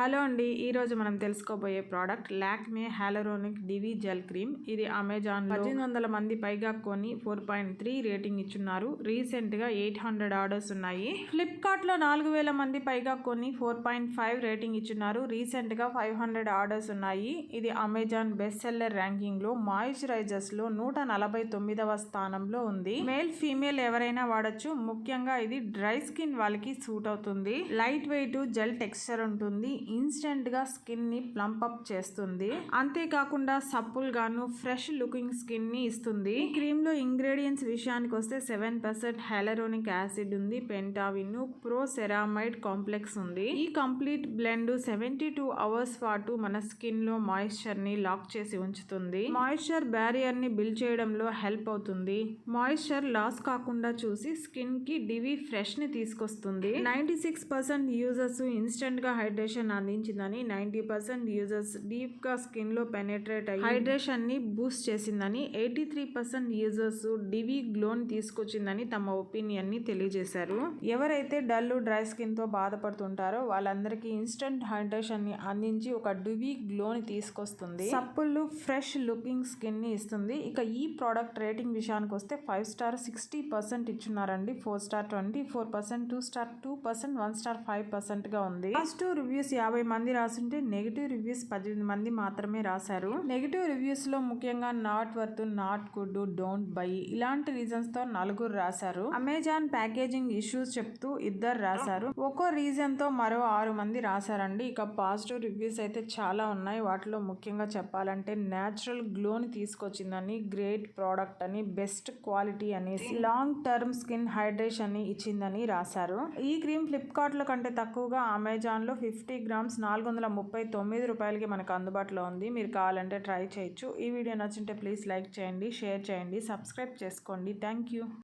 Hello అండి, ఈరోజు మనం తెలుసుకోబోయే ప్రోడక్ట్ లాక్మే హ్యాలరోనిక్ డివి జెల్ క్రీమ్. ఇది అమెజాన్లో 1800 మంది పైగా కొని 4.3 రేటింగ్ ఇచ్చున్నారు. రీసెంట్గా 800 ఆర్డర్స్ ఉన్నాయి. ఫ్లిప్కార్ట్లో 4000 మంది పైగా కొని 4.5 రేటింగ్ ఇచ్చున్నారు. రీసెంట్గా 500 ఆర్డర్స్ ఉన్నాయి. ఇది అమెజాన్ బెస్ట్ సెల్లర్ ర్యాంకింగ్లో మాయిశ్చరైజర్స్లో 149వ స్థానంలో ఉంది. మేల్ ఫీమేల్ ఎవరైనా వాడచ్చు. ముఖ్యంగా ఇది డ్రై స్కిన్ వాళ్ళకి సూట్ అవుతుంది. లైట్ వెయిట్ జెల్ టెక్స్చర్ ఉంటుంది. ఇన్స్టెంట్ గా స్కిన్ ని ప్లంప్ అప్ చేస్తుంది. అంతేకాకుండా సప్పుల్ గాను ఫ్రెష్ లుకింగ్ స్కిన్ ని ఇస్తుంది. ఈ క్రీమ్ లో ఇంగ్రీడియంట్స్ విషయానికి వస్తే 7% హైలరోనిక్ యాసిడ్ ఉంది, పెంటావిన్, ప్రోసెరామైడ్ కాంప్లెక్స్ ఉంది. ఈ కంప్లీట్ బ్లెండ్ 72 అవర్స్ పాటు మన స్కిన్ లో మాయిశ్చర్ ని లాక్ చేసి ఉంచుతుంది. మాయిశ్చర్ బ్యారియర్ ని బిల్డ్ చేయడంలో హెల్ప్ అవుతుంది. మాయిశ్చర్ లాస్ కాకుండా చూసి స్కిన్ కి డివి ఫ్రెష్ ని తీసుకొస్తుంది. 96% యూజర్స్ ఇన్స్టెంట్ గా హైడ్రేషన్ అందించిందని, 90% యూజర్స్ డీప్ గా స్కిన్ లో పెనెట్రేట్ అయ్యి హైడ్రేషన్ ని బూస్ట్ చేసిందని, 83% యూజర్స్ డివి గ్లోని తీసుకొచ్చిందని తమ ఒపీనియన్ ని తెలియజేశారు. ఎవరైతే డల్ డ్రై స్కిన్ తో బాధపడుతుంటారో వాళ్ళందరికీ ఇన్స్టెంట్ హైడ్రేషన్ ని అందించి ఒక డివి గ్లోని తీసుకొస్తుంది. సప్పుళ్ళు ఫ్రెష్ లుకింగ్ స్కిన్ ని ఇస్తుంది. ఇక ఈ ప్రోడక్ట్ రేటింగ్ విషయానికి వస్తే 5 స్టార్ 60% ఇచ్చున్నారండి. 4 స్టార్ 24%, 2 స్టార్ 2%, 1 స్టార్ 5% గా ఉంది. పాజిటివ్ రివ్యూస్ 50 మంది రాసుంటే నెగిటివ్ రివ్యూస్ 18 మంది మాత్రమే రాశారు. నెగిటివ్ రివ్యూస్ లో ముఖ్యంగా not worth, not good, don't by ఇలాంటి రీజన్స్ తో 4 రాశారు. అమెజాన్ ప్యాకేజింగ్ ఇష్యూస్ చెప్తూ 2 రాశారు. ఒక్కో రీజన్ తో మరో 6 మంది రాశారండి. ఇక పాజిటివ్ రివ్యూస్ అయితే చాలా ఉన్నాయి. వాటిలో ముఖ్యంగా చెప్పాలంటే న్యాచురల్ గ్లోని తీసుకొచ్చిందని, గ్రేట్ ప్రోడక్ట్ అని, బెస్ట్ క్వాలిటీ అనేసి, లాంగ్ టర్మ్ స్కిన్ హైడ్రేషన్ ని ఇచ్చిందని రాశారు. ఈ క్రీమ్ ఫ్లిప్కార్ట్ లో కంటే తక్కువగా అమెజాన్ లో 50 గ్రామ్స్ 439 రూపాయలకి మనకు అందుబాటులో ఉంది. మీరు కావాలంటే ట్రై చేయొచ్చు. ఈ వీడియో నచ్చింటే ప్లీజ్ లైక్ చేయండి, షేర్ చేయండి, సబ్స్క్రైబ్ చేసుకోండి. Thank you.